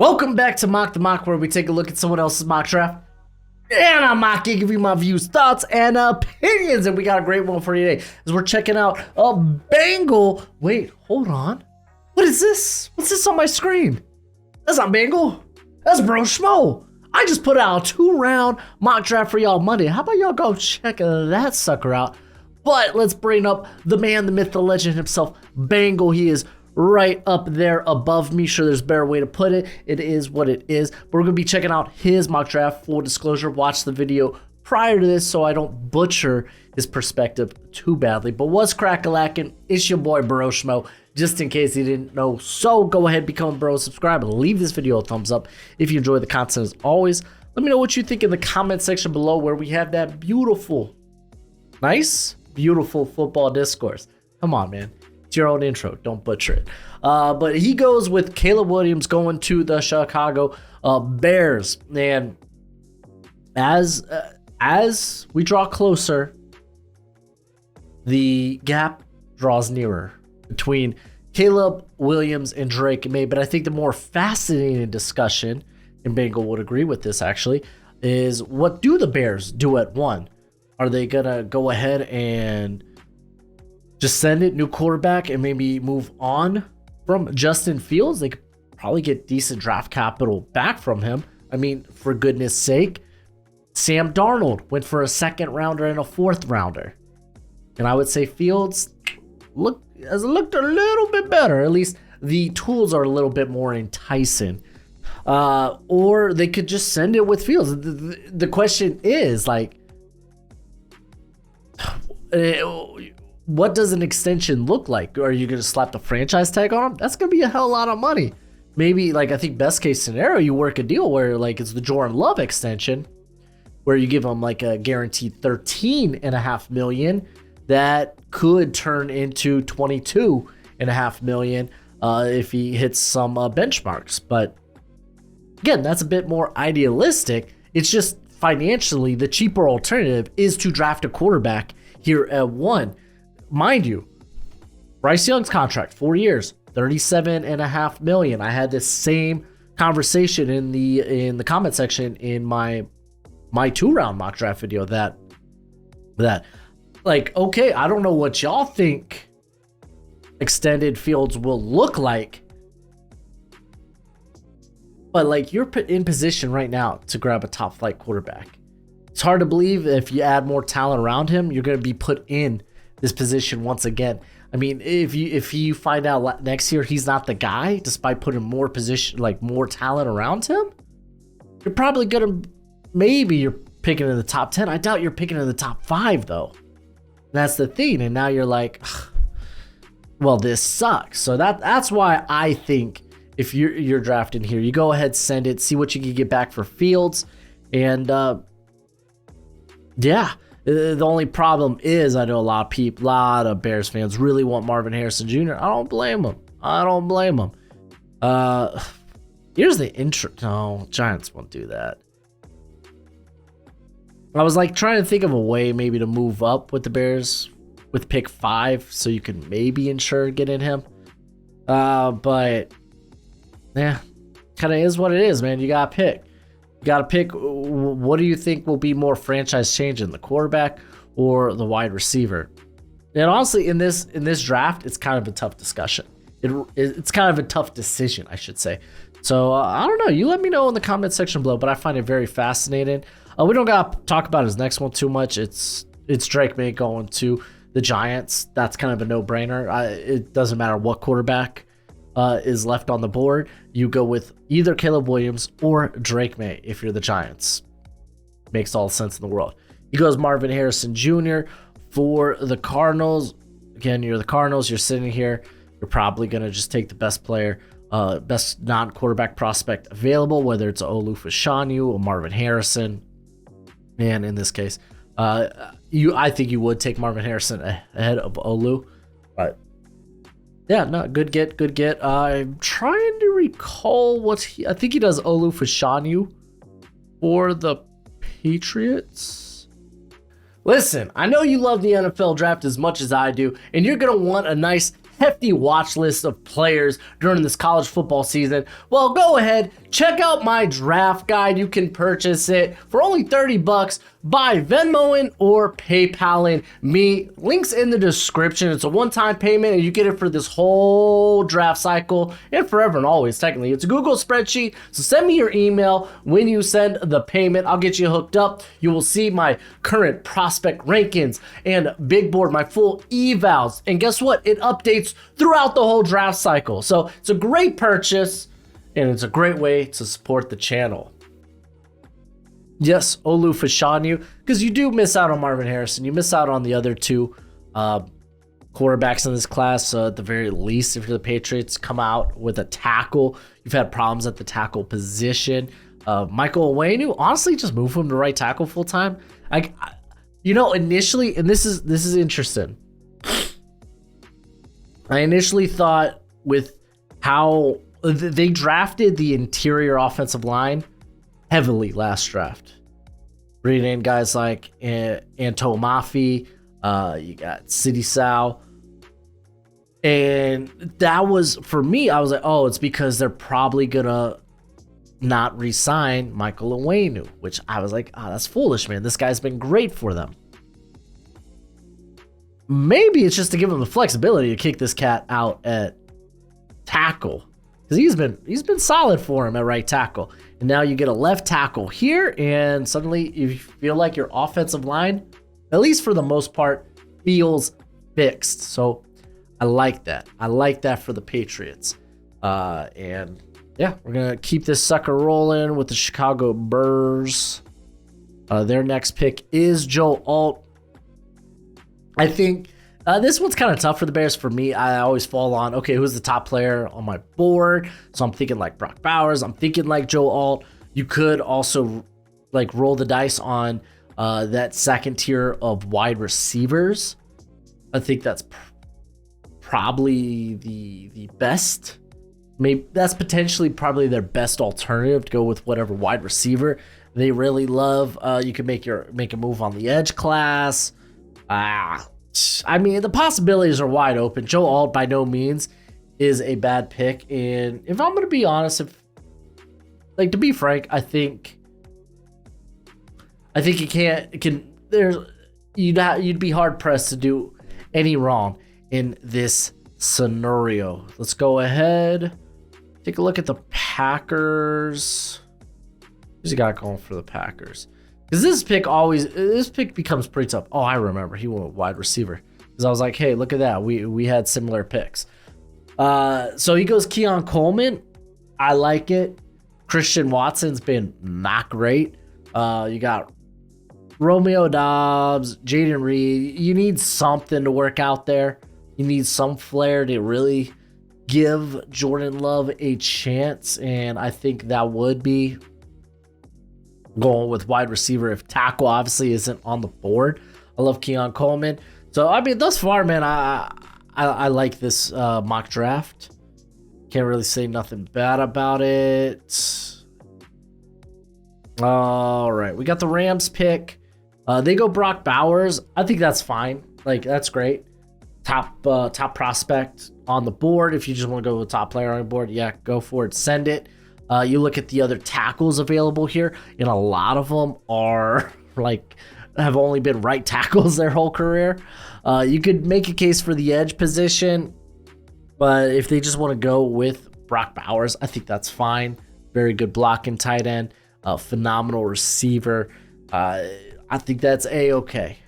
Welcome back to Mock the Mock, where we take a look at someone else's mock draft. And I'm mocking, give you my views, thoughts, and opinions. And we got a great one for you today as we're checking out a Bengal. Wait, hold on. What is this? What's this on my screen? That's not Bengal. That's Broshmo. I just put out a 2-round mock draft for y'all Monday. How about y'all go check that sucker out? But let's bring up the man, the myth, the legend himself, Bengal. He is right up there above me. Sure, there's a better way to put it. It is what it is. But we're going to be checking out his mock draft. Full disclosure, watch the video prior to this so I don't butcher his perspective too badly. But what's crack-a-lackin'? It's your boy Broshmo, just in case you didn't know. So go ahead, become a bro, subscribe, and leave this video a thumbs up if you enjoy the content as always. Let me know what you think in the comment section below, where we have that beautiful, beautiful football discourse. Come on, man. It's your own intro. Don't butcher it. But he goes with Caleb Williams going to the Chicago Bears. And as we draw closer, the gap draws nearer between Caleb Williams and Drake Maye. But I think the more fascinating discussion, and Bengal would agree with this actually, is what do the Bears do at 1? Are they going to go ahead and just send it, new quarterback, and maybe move on from Justin Fields? They could probably get decent draft capital back from him. I mean, for goodness sake, Sam Darnold went for a 2nd rounder and a 4th rounder. And I would say Fields has looked a little bit better. At least the tools are a little bit more enticing. Or they could just send it with Fields. The question is, like, what does an extension look like? Are you going to slap the franchise tag on him? That's going to be a hell of a lot of money. Maybe, like, I think best case scenario, you work a deal where, like, it's the Jordan Love extension, where you give him like a guaranteed $13.5 million that could turn into $22.5 million if he hits some benchmarks. But again, that's a bit more idealistic. It's just financially the cheaper alternative is to draft a quarterback here at 1. Mind you, Bryce Young's contract, 4 years, $37.5 million. I had this same conversation in the comment section in my 2-round mock draft video. That like, okay, I don't know what y'all think extended Fields will look like, but like, you're in position right now to grab a top flight quarterback. It's hard to believe if you add more talent around him, you're going to be put in this position once again. I mean, if you find out next year he's not the guy, despite putting more talent around him, you're probably gonna, maybe you're picking in the top 10. I doubt you're picking in the top 5 though. That's the thing. And now you're like, well, this sucks. So that's why I think if you're drafting here, you go ahead, send it, see what you can get back for Fields, and yeah. The only problem is, I know a lot of Bears fans really want Marvin Harrison Jr. I don't blame them. Here's the intro. No, Giants won't do that. I was like trying to think of a way maybe to move up with the Bears with pick 5 so you can maybe ensure getting him. But yeah, kind of is what it is, man. You got to pick. You got to pick. What do you think will be more franchise changing, the quarterback or the wide receiver? And honestly, in this draft, it's kind of a tough discussion. It's kind of a tough decision, I should say. So I don't know. You let me know in the comment section below. But I find it very fascinating. We don't got to talk about his next one too much. It's Drake Maye going to the Giants. That's kind of a no-brainer. It doesn't matter what quarterback is left on the board. You go with either Caleb Williams or Drake Maye if you're the Giants. Makes all the sense in the world. He goes Marvin Harrison Jr. for the Cardinals. Again, you're the Cardinals. You're sitting here. You're probably going to just take the best player, best non-quarterback prospect available, whether it's Olu Fashanu or Marvin Harrison. And in this case, I think you would take Marvin Harrison ahead of Olu. But yeah, no, good get. I'm trying to recall I think he does Olu Fashanu for the Patriots. Listen, I know you love the NFL draft as much as I do, and you're going to want a nice hefty watch list of players during this college football season. Well, go ahead, check out my draft guide. You can purchase it for only $30 by Venmoing or PayPaling me. Links in the description. It's a one-time payment and you get it for this whole draft cycle and forever and always. Technically, it's a Google spreadsheet. So send me your email when you send the payment. I'll get you hooked up. You will see my current prospect rankings and big board, my full evals. And guess what? It updates throughout the whole draft cycle. So it's a great purchase and it's a great way to support the channel. Yes, Olu Fashanu, because you do miss out on Marvin Harrison. You miss out on the other two quarterbacks in this class. At the very least, if you're the Patriots, come out with a tackle. You've had problems at the tackle position. Michael Onwenu, honestly, just move him to right tackle full time. Initially, and this is interesting. I initially thought with how they drafted the interior offensive line heavily last draft. Bringing in guys like Anto Mafi, you got City Sal. And that was, for me, I was like, oh, it's because they're probably going to not re-sign Michael Onwenu, which I was like, oh, that's foolish, man. This guy's been great for them. Maybe it's just to give him the flexibility to kick this cat out at tackle. Because he's been solid for him at right tackle. And now you get a left tackle here, and suddenly you feel like your offensive line, at least for the most part, feels fixed. So I like that. I like that for the Patriots. And yeah, we're going to keep this sucker rolling with the Chicago Bears. Their next pick is Joe Alt. I think this one's kind of tough for the Bears. For me, I always fall on, okay, who's the top player on my board? So I'm thinking like Brock Bowers. I'm thinking like Joe Alt. You could also like roll the dice on that second tier of wide receivers. I think that's probably the best. Maybe that's potentially probably their best alternative to go with whatever wide receiver they really love. You can make a move on the edge class. I mean, the possibilities are wide open. Joe Alt by no means is a bad pick. And if I'm going to be honest, to be frank, I think you'd be hard pressed to do any wrong in this scenario. Let's go ahead. Take a look at the Packers. Who's he got going for the Packers? Because this pick becomes pretty tough. Oh, I remember. He went wide receiver. Because I was like, hey, look at that. We had similar picks. So he goes Keon Coleman. I like it. Christian Watson's been not great. You got Romeo Doubs, Jaden Reed. You need something to work out there. You need some flair to really give Jordan Love a chance. And I think that would be going with wide receiver if tackle obviously isn't on the board. I love Keon Coleman. So, I mean, thus far, man, I like this mock draft. Can't really say nothing bad about it. All right, we got the Rams pick. They go Brock Bowers. I think that's fine. Like, that's great. Top prospect on the board. If you just want to go with top player on the board, yeah, go for it. Send it. You look at the other tackles available here, and a lot of them are have only been right tackles their whole career. You could make a case for the edge position, but if they just want to go with Brock Bowers, I think that's fine. Very good blocking tight end, phenomenal receiver. I think that's a-okay.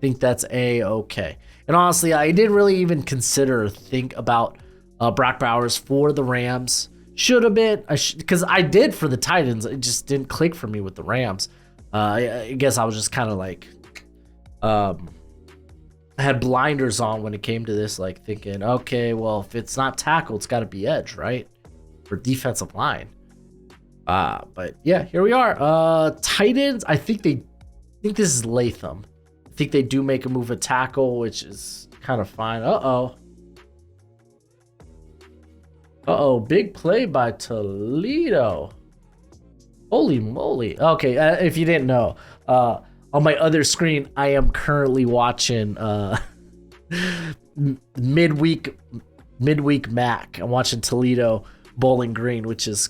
And honestly, I didn't really even consider or think about Brock Bowers for the Rams. Should have been, because I did for the Titans. It just didn't click for me with the Rams. I guess I was just kind of like, I had blinders on when it came to this, like thinking, okay, well, if it's not tackle, it's got to be edge, right? Or defensive line. But yeah, here we are. Titans, I think this is Latham. I think they do make a move at tackle, which is kind of fine. Big play by Toledo. Holy moly. Okay, if you didn't know, on my other screen, I am currently watching midweek Mac. I'm watching Toledo Bowling Green, which is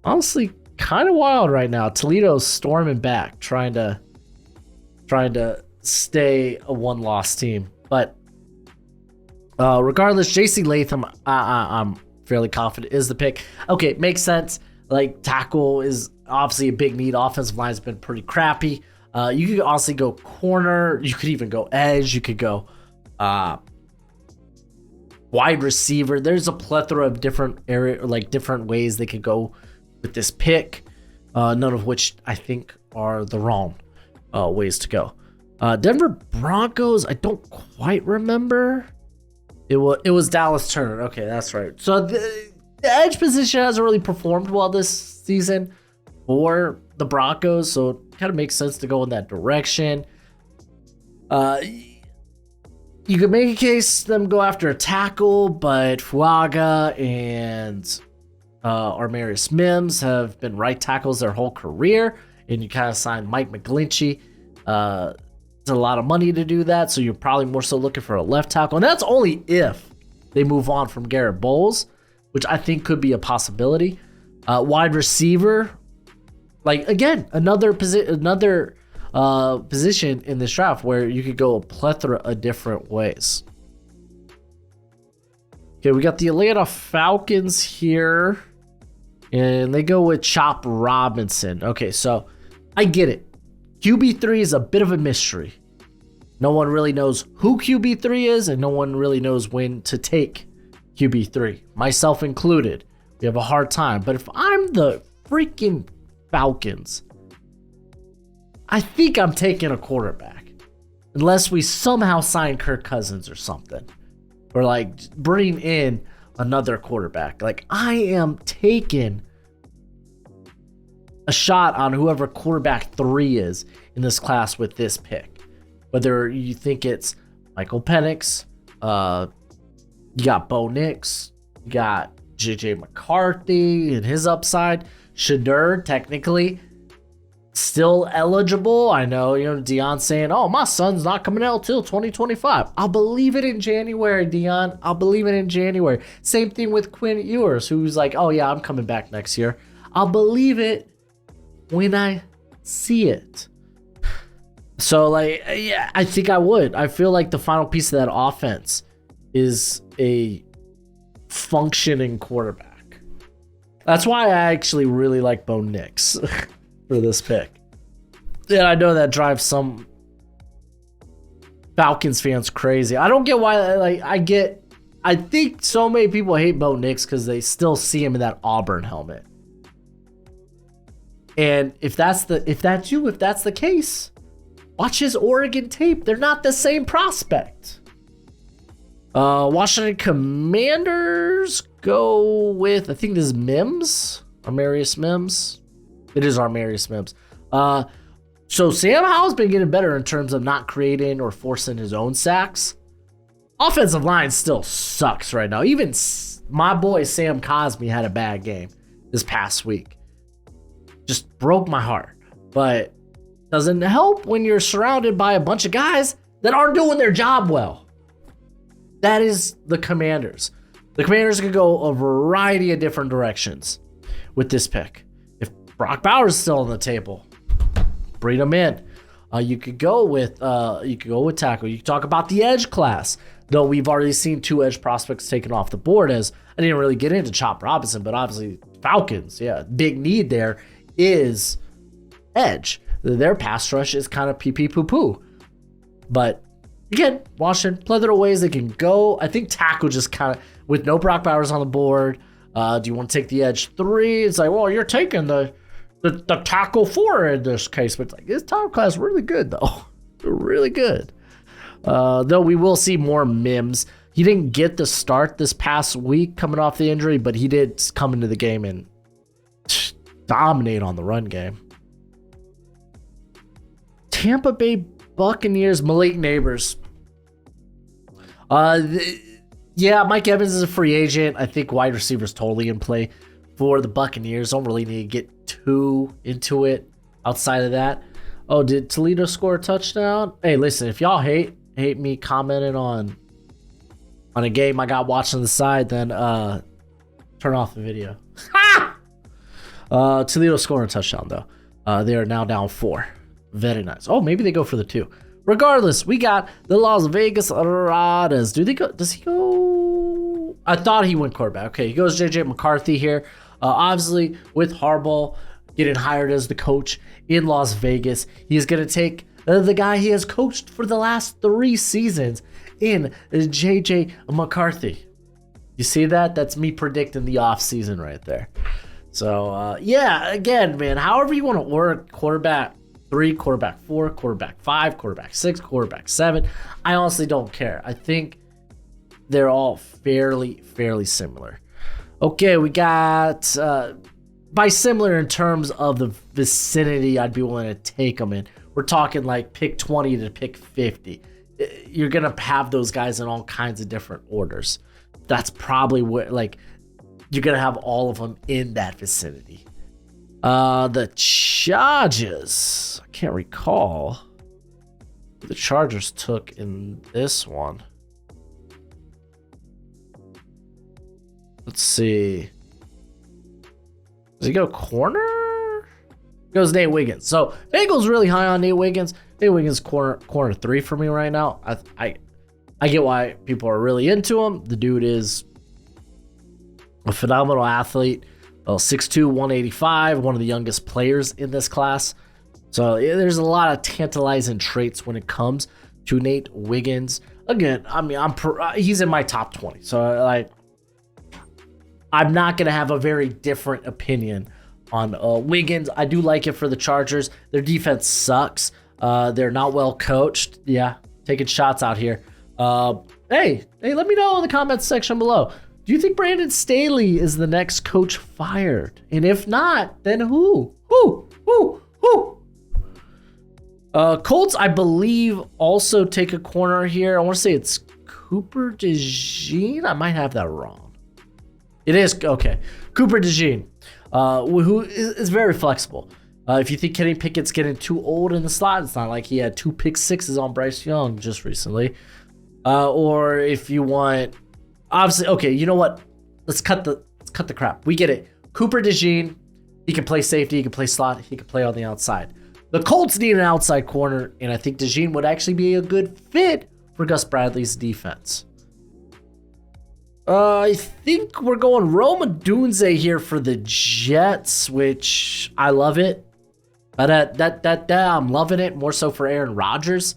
honestly kind of wild right now. Toledo's storming back, trying to stay a one-loss team. But regardless, JC Latham, I'm fairly confident is the pick. Okay, makes sense. Like, tackle is obviously a big need. Offensive line's been pretty crappy. You could honestly go corner. You could even go edge. You could go wide receiver. There's a plethora of different different ways they could go with this pick. None of which I think are the wrong ways to go. Denver Broncos, I don't quite remember. It was Dallas Turner. Okay, that's right. So the edge position hasn't really performed well this season for the Broncos, so it kind of makes sense to go in that direction. You could make a case them go after a tackle, but Fuaga and Armarius Mims have been right tackles their whole career, and you kind of signed Mike McGlinchey. It's a lot of money to do that, so you're probably more so looking for a left tackle, and that's only if they move on from Garrett Bowles, which I think could be a possibility. Wide receiver, like, again, another position in this draft where you could go a plethora of different ways. Okay, we got the Atlanta Falcons here, and they go with Chop Robinson. Okay, so I get it. QB3 is a bit of a mystery. No one really knows who QB3 is, and no one really knows when to take QB3, myself included. We have a hard time. But if I'm the freaking Falcons, I think I'm taking a quarterback. Unless we somehow sign Kirk Cousins or something. Or like bring in another quarterback. Like, I am taking a shot on whoever quarterback 3 is in this class with this pick. Whether you think it's Michael Penix, you got Bo Nix, you got JJ McCarthy and his upside. Shedeur, technically, still eligible. I know, Deion saying, oh, my son's not coming out till 2025. I'll believe it in January, Deion. I'll believe it in January. Same thing with Quinn Ewers, who's like, oh, yeah, I'm coming back next year. I'll believe it when I see it. So, like, yeah, I think I would. I feel like the final piece of that offense is a functioning quarterback. That's why I actually really like Bo Nix for this pick. And I know that drives some Falcons fans crazy. I don't get why. I think so many people hate Bo Nix because they still see him in that Auburn helmet. And if that's the case, watch his Oregon tape. They're not the same prospect. Washington Commanders go with, I think this is Mims. Armarius Mims. It is Armarius Mims. So Sam Howell's been getting better in terms of not creating or forcing his own sacks. Offensive line still sucks right now. Even my boy Sam Cosmi had a bad game this past week. Just broke my heart. But doesn't help when you're surrounded by a bunch of guys that aren't doing their job well. That is the Commanders. The Commanders could go a variety of different directions with this pick. If Brock Bowers is still on the table, bring him in. You could go with tackle. You could talk about the edge class, though we've already seen 2 edge prospects taken off the board. As I didn't really get into Chop Robinson, but obviously Falcons, yeah, big need there is edge. Their pass rush is kind of pee poo poo. But again, Washington, plethora of ways they can go. I think tackle just kind of, with no Brock Bowers on the board, do you want to take the edge 3? It's like, well, you're taking the tackle 4 in this case. But it's like, this tackle class is really good, though. Really good. Though we will see more Mims. He didn't get the start this past week coming off the injury, but he did come into the game and dominate on the run game. Tampa Bay Buccaneers, Malik Neighbors. Yeah, Mike Evans is a free agent. I think wide receiver is totally in play for the Buccaneers. Don't really need to get too into it outside of that. Oh, did Toledo score a touchdown? Hey, listen, if y'all hate me commenting on a game I got watching on the side, then turn off the video. Toledo scoring a touchdown, though. They are now down 4. Very nice. Oh, maybe they go for the 2. Regardless, we got the Las Vegas Raiders. Does he go? I thought he went quarterback. Okay, he goes JJ McCarthy here. Obviously, with Harbaugh getting hired as the coach in Las Vegas, he's going to take the guy he has coached for the last 3 seasons in JJ McCarthy. You see that? That's me predicting the offseason right there. So, yeah, again, man, however you want to work quarterback 3, quarterback 4, quarterback 5, quarterback 6, quarterback 7. I honestly don't care. I think they're all fairly similar. Okay, we got, by similar in terms of the vicinity I'd be willing to take them in. We're talking like pick 20 to pick 50. You're going to have those guys in all kinds of different orders. That's probably what, like, you're going to have all of them in that vicinity. The Chargers. I can't recall who the Chargers took in this one. Let's see. Does he go corner? Goes Nate Wiggins. So Bengals really high on Nate Wiggins. Nate Wiggins corner 3 for me right now. I get why people are really into him. The dude is a phenomenal athlete. 6'2", 185, one of the youngest players in this class. So there's a lot of tantalizing traits when it comes to Nate Wiggins. Again, I mean, he's in my top 20. So like, I'm not going to have a very different opinion on Wiggins. I do like it for the Chargers. Their defense sucks. They're not well coached. Yeah, taking shots out here. Hey, let me know in the comments section below. Do you think Brandon Staley is the next coach fired? And if not, then who? Who? Colts, I believe, also take a corner here. I want to say it's Cooper DeJean. I might have that wrong. It is, okay. Cooper DeJean, who is very flexible. If you think Kenny Pickett's getting too old in the slot, it's not like he had 2 pick sixes on Bryce Young just recently. Or if you want, obviously, okay, you know what? Let's cut the crap. We get it. Cooper DeJean, he can play safety, he can play slot, he can play on the outside. The Colts need an outside corner, and I think DeJean would actually be a good fit for Gus Bradley's defense. I think we're going Rome Odunze here for the Jets, which I love it. But I'm loving it more so for Aaron Rodgers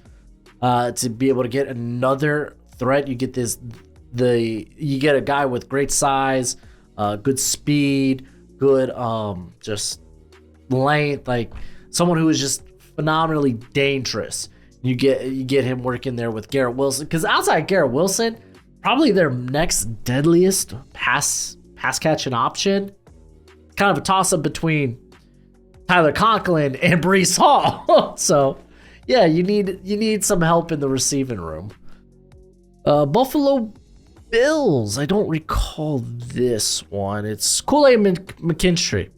to be able to get another threat. You get you get a guy with great size, good speed, good just length, like someone who is just phenomenally dangerous. You get him working there with Garrett Wilson, because outside Garrett Wilson, probably their next deadliest pass catching option. Kind of a toss up between Tyler Conklin and Breece Hall. So yeah, you need some help in the receiving room. Buffalo Bills. I don't recall this one. It's Kool-Aid McKinstry,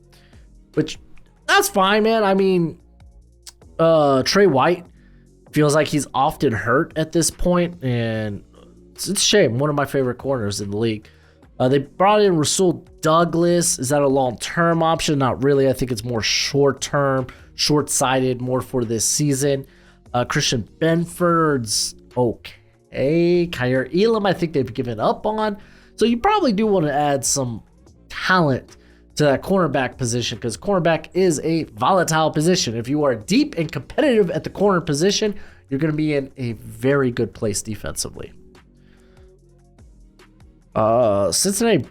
which that's fine, man. I mean, Trey White feels like he's often hurt at this point, and it's a shame. One of my favorite corners in the league. They brought in Rasul Douglas. Is that a long-term option? Not really. I think it's more short-term, short-sighted, more for this season. Christian Benford's okay. Kyer Elam, I think they've given up on. So you probably do want to add some talent to that cornerback position, because cornerback is a volatile position. If you are deep and competitive at the corner position, you're going to be in a very good place defensively. Cincinnati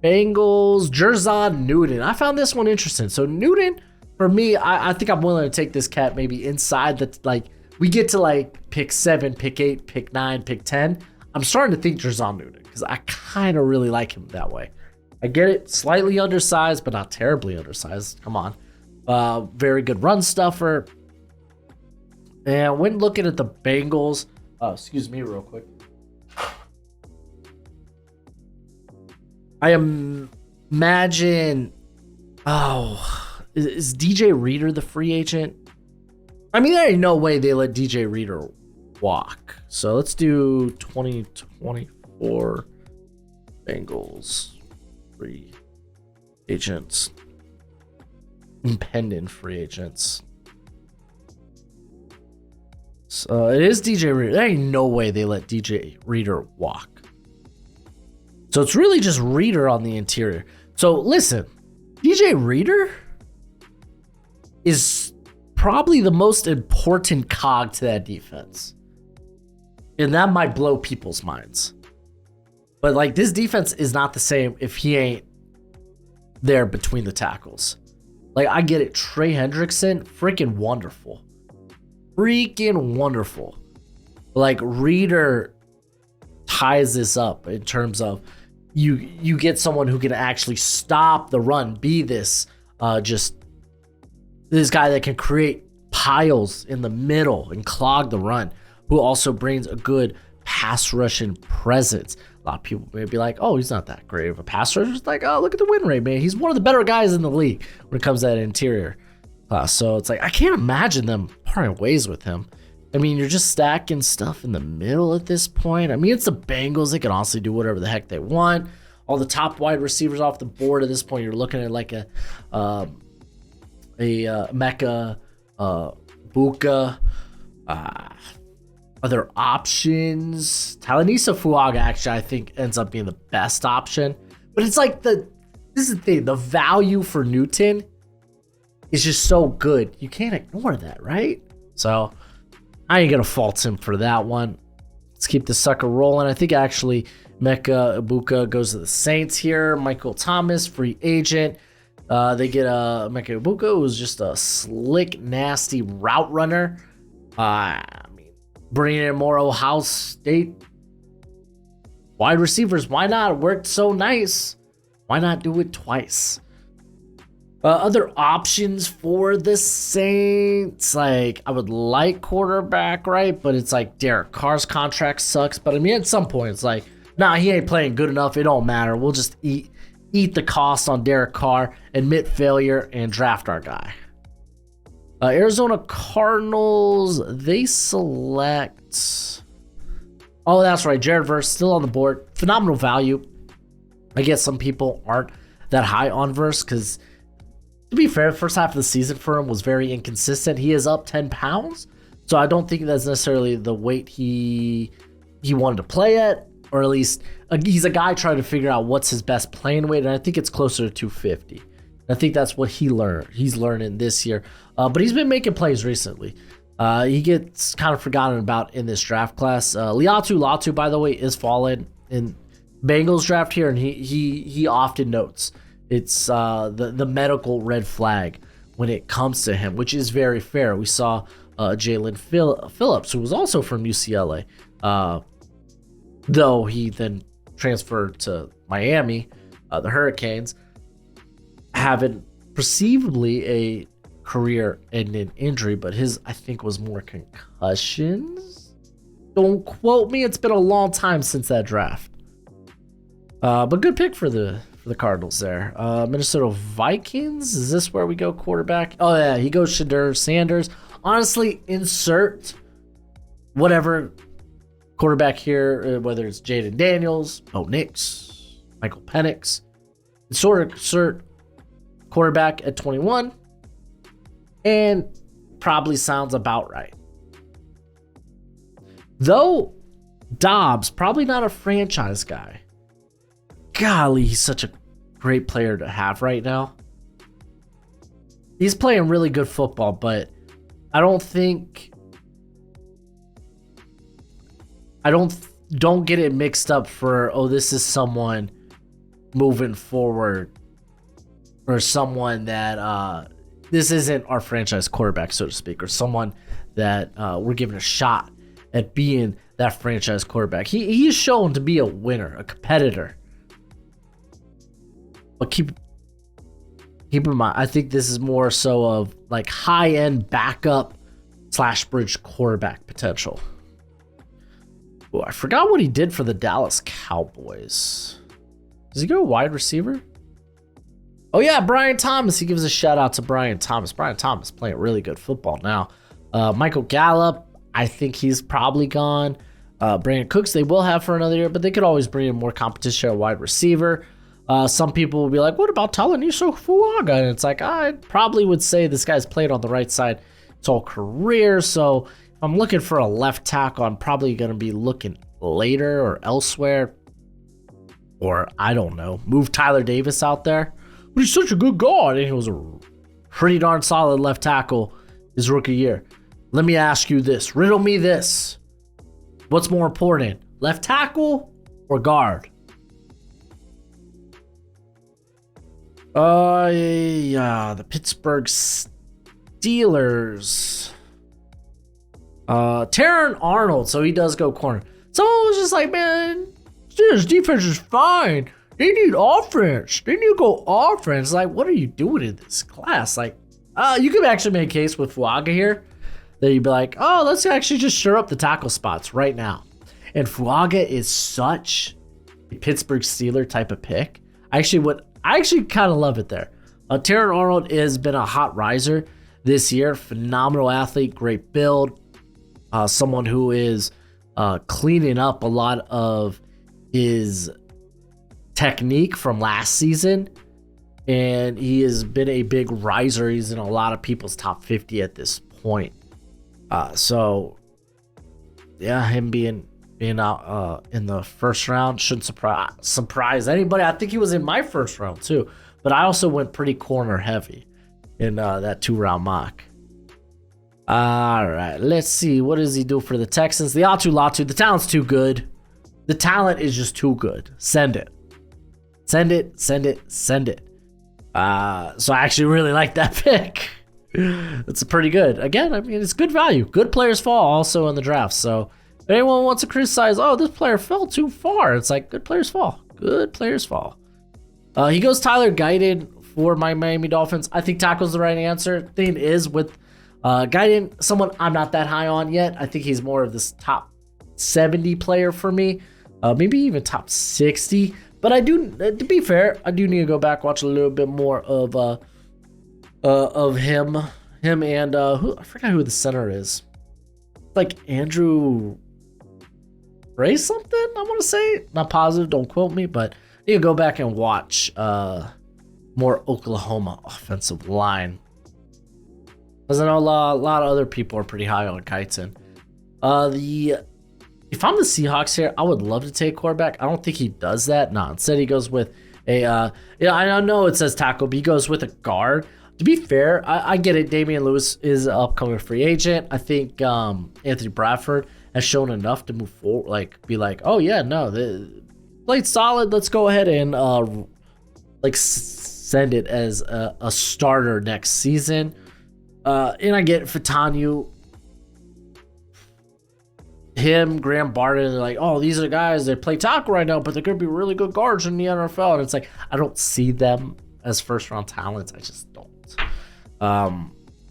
Bengals, Jerzon Newton. I found this one interesting. So Newton, for me, I think I'm willing to take this cat maybe inside the, like, we get to like pick 7, pick 8, pick 9, pick 10. I'm starting to think Jerzon Newton, because I kind of really like him that way. I get it, slightly undersized, but not terribly undersized. Come on. Very good run stuffer. And when looking at the Bengals, excuse me real quick. I imagine, is DJ Reader the free agent? I mean, there ain't no way they let DJ Reader walk. So let's do 2024 Bengals free agents. impending free agents. So it is DJ Reader. There ain't no way they let DJ Reader walk. So it's really just Reader on the interior. So listen, DJ Reader is probably the most important cog to that defense. And that might blow people's minds. But like, this defense is not the same if he ain't there between the tackles. Like, I get it. Trey Hendrickson, freaking wonderful. Freaking wonderful. Like, Reader ties this up in terms of you get someone who can actually stop the run, be this just this guy that can create piles in the middle and clog the run, who also brings a good pass rushing presence. A lot of people may be like, oh, he's not that great of a pass rusher. It's like, oh, look at the win rate, man. He's one of the better guys in the league when it comes to that interior. So it's like, I can't imagine them parting ways with him. I mean, you're just stacking stuff in the middle at this point. I mean, it's the Bengals. They can honestly do whatever the heck they want. All the top wide receivers off the board at this point. You're looking at like a Mecca, Buka, other options. Talanisa Fuaga actually, I think, ends up being the best option. But it's like this is the thing. The value for Newton is just so good. You can't ignore that, right? So I ain't gonna fault him for that one. Let's keep the sucker rolling. I think actually Mecca Ibuka goes to the Saints here. Michael Thomas, free agent. They get Mecca Ibuka, who's just a slick, nasty route runner. I mean, bringing in more Ohio State wide receivers. Why not? It worked so nice. Why not do it twice? Other options for the Saints, like, I would like quarterback, right? But it's like Derek Carr's contract sucks. But I mean, at some point, it's like, nah, he ain't playing good enough. It don't matter. We'll just eat the cost on Derek Carr, admit failure, and draft our guy. Arizona Cardinals, they select. Oh, that's right. Jared Verse still on the board. Phenomenal value. I guess some people aren't that high on Verse because, to be fair, the first half of the season for him was very inconsistent. He is up 10 pounds, so I don't think that's necessarily the weight he wanted to play at, or at least he's a guy trying to figure out what's his best playing weight, and I think it's closer to 250. I think that's what he's learning this year, but he's been making plays recently. He gets kind of forgotten about in this draft class. Liatu Latu, by the way, is fallen in Bengals draft here, and he often notes it's the medical red flag when it comes to him, which is very fair. We saw Jalen Phillips, who was also from UCLA, though he then transferred to Miami, the Hurricanes, having perceivably a career-ending injury, but his, I think, was more concussions. Don't quote me. It's been a long time since that draft. But good pick for the Cardinals there. Minnesota Vikings. Is this where we go quarterback? Oh, yeah. He goes Shadur Sanders. Honestly, insert whatever quarterback here, whether it's Jaden Daniels, Bo Nix, Michael Penix. Insert quarterback at 21. And probably sounds about right. Though Dobbs, probably not a franchise guy. Golly, he's such a great player to have right now. He's playing really good football, but I don't get it mixed up for, oh, this is someone moving forward, or someone that this isn't our franchise quarterback, so to speak, or someone that we're giving a shot at being that franchise quarterback. He is shown to be a winner, a competitor. But keep in mind, I think this is more so of like high-end backup / bridge quarterback potential. Oh, I forgot what he did for the Dallas Cowboys. Does he go wide receiver? Oh yeah, Brian Thomas. He gives a shout out to Brian Thomas. Brian Thomas playing really good football now. Michael Gallup, I think he's probably gone. Brandon Cooks, they will have for another year, but they could always bring in more competition at wide receiver. Some people will be like, what about Talaniso Fuaga? And it's like, I probably would say this guy's played on the right side his whole career. So if I'm looking for a left tackle, I'm probably going to be looking later or elsewhere. Or, I don't know, move Tyler Davis out there. But he's such a good guard. And he was a pretty darn solid left tackle his rookie year. Let me ask you this. Riddle me this. What's more important, left tackle or guard? Yeah, the Pittsburgh Steelers. Terran Arnold, so he does go corner. Someone was just like, man, Steelers defense is fine. They need offense. They need to go offense. Like, what are you doing in this class? Like, you could actually make a case with Fuaga here that you'd be like, oh, let's actually just shore up the tackle spots right now. And Fuaga is such a Pittsburgh Steeler type of pick. I actually kind of love it there. Terran Arnold has been a hot riser this year. Phenomenal athlete, great build. Someone who is cleaning up a lot of his technique from last season. And he has been a big riser. He's in a lot of people's top 50 at this point. So, yeah, him being out in the first round shouldn't surprise anybody. I think he was in my first round too, but I also went pretty corner heavy in that 2-round mock. All right, let's see. What does he do for the Texans? The Atu Latu, the talent's too good. The talent is just too good. Send it. Send it, send it, send it. So I actually really like that pick. It's pretty good. Again, I mean, it's good value. Good players fall also in the draft. So if anyone wants to criticize, oh, this player fell too far, it's like, good players fall. Good players fall. He goes Tyler Guyton for my Miami Dolphins. I think tackle's the right answer. Thing is with Guyton, someone I'm not that high on yet. I think he's more of this top 70 player for me. Maybe even top 60. But I do, to be fair, I do need to go back, watch a little bit more of him and who, I forgot who the center is. Like Andrew Ray something, I want to say. Not positive, don't quote me, but you can go back and watch more Oklahoma offensive line. Because I know a lot of other people are pretty high on Guyton. If I'm the Seahawks here, I would love to take quarterback. I don't think he does that. No, instead he goes with a I know it says tackle, but he goes with a guard. To be fair, I get it. Damian Lewis is an upcoming free agent. I think Anthony Bradford has shown enough to move forward, like be like, oh yeah, no, they played solid. Let's go ahead and send it as a starter next season. And I get Fatanyu, him, Graham Barton. They're like, oh, these are guys that play tackle right now, but they're gonna be really good guards in the NFL. And it's like, I don't see them as first round talents. I just don't.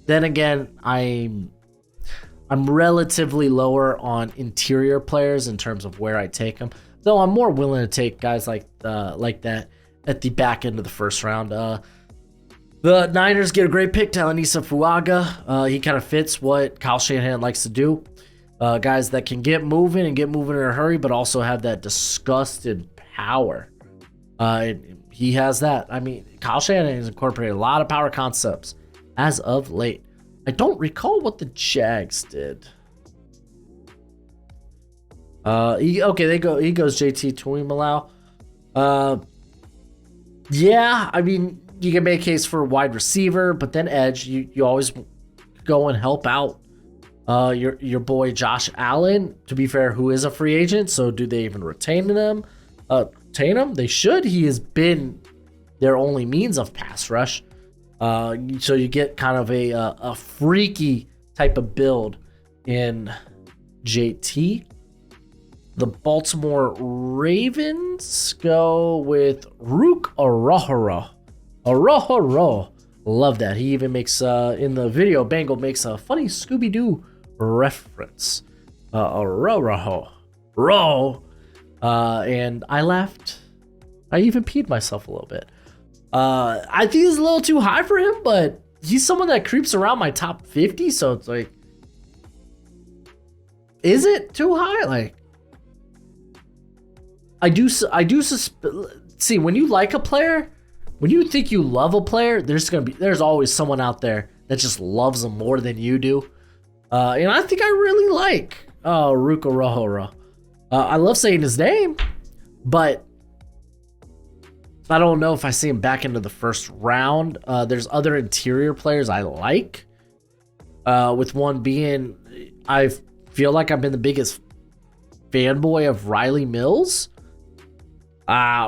Then again, I'm relatively lower on interior players in terms of where I take them, though I'm more willing to take guys like that at the back end of the first round. The Niners get a great pick, Talanoa Fuaga. He kind of fits what Kyle Shanahan likes to do. Guys that can get moving in a hurry, but also have that disgusted power. He has that. I mean, Kyle Shanahan has incorporated a lot of power concepts as of late. I don't recall what the Jags did. He goes JT Tuimalau. Yeah, I mean, you can make a case for wide receiver, but then edge, you always go and help out your boy Josh Allen, to be fair, who is a free agent. So do they even retain him? They should. He has been their only means of pass rush. So you get kind of a freaky type of build in JT. The Baltimore Ravens go with Rook Arahara. Love that. He even makes, in the video, Bengal makes a funny Scooby-Doo reference. And I laughed. I even peed myself a little bit. I think he's a little too high for him, but he's someone that creeps around my top 50, so it's like, is it too high? Like, I do suspect, see, when you like a player, when you think you love a player, there's always someone out there that just loves them more than you do. And I think I really like Ruka Rohora. I love saying his name, but I don't know if I see him back into the first round. There's other interior players I like. With one being, I feel like I've been the biggest fanboy of Riley Mills.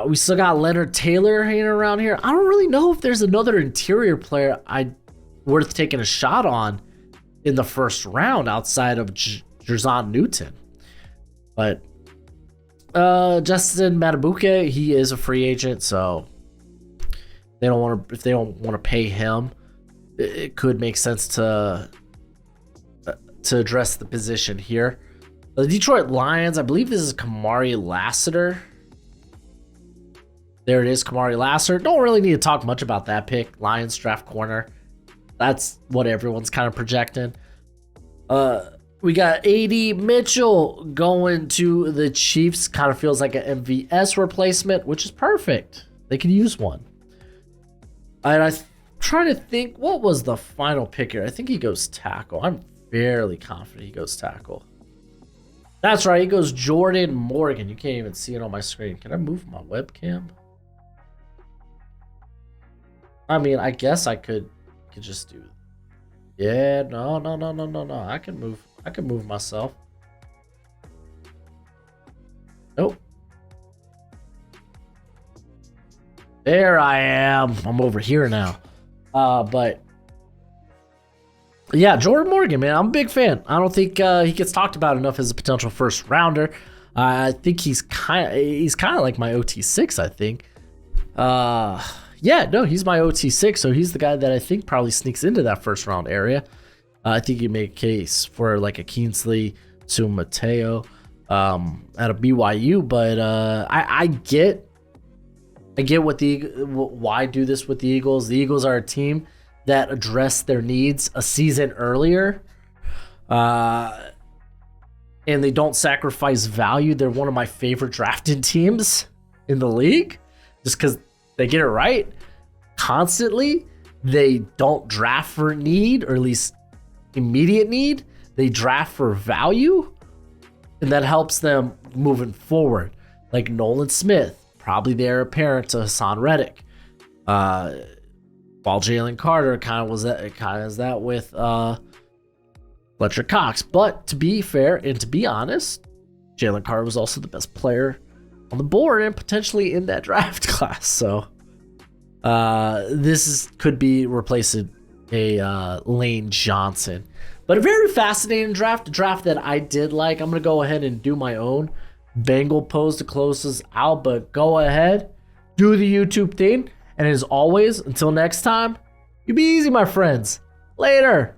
We still got Leonard Taylor hanging around here. I don't really know if there's another interior player worth taking a shot on in the first round outside of Jerzon Newton. But Justin Matabuke, he is a free agent, so if they don't want to pay him, it could make sense to address the position here. The Detroit Lions, I believe this is Kamari Lassiter. There it is, Kamari Lassiter. Don't really need to talk much about that pick. Lions draft corner. That's what everyone's kind of projecting. We got AD Mitchell going to the Chiefs. Kind of feels like an MVS replacement, which is perfect. They could use one. And I'm trying to think, what was the final pick here? I think he goes tackle. I'm fairly confident he goes tackle. That's right, he goes Jordan Morgan. You can't even see it on my screen. Can I move my webcam? I mean, I guess I could just do it. Yeah, no. I can move myself. Nope. There I am. I'm over here now. But yeah, Jordan Morgan, man, I'm a big fan. I don't think he gets talked about enough as a potential first rounder. I think he's kind of like my OT6, I think. Yeah, no, he's my OT6, so he's the guy that I think probably sneaks into that first round area. I think you make a case for like a Kingsley to Mateo at a BYU, but I get why do this with the Eagles. The Eagles are a team that address their needs a season earlier, and they don't sacrifice value. They're one of my favorite drafted teams in the league, just because they get it right constantly. They don't draft for need, or at least immediate need. They draft for value, and that helps them moving forward. Like Nolan Smith, probably the heir apparent to Hassan Reddick. While Jalen Carter kind of is that with Fletcher Cox. But to be fair and to be honest, Jalen Carter was also the best player on the board and potentially in that draft class. So could be replacing a Lane Johnson. But a very fascinating draft, a draft that I did like. I'm going to go ahead and do my own Bengal pose to close us out, but go ahead, do the YouTube thing. And as always, until next time, you be easy, my friends. Later.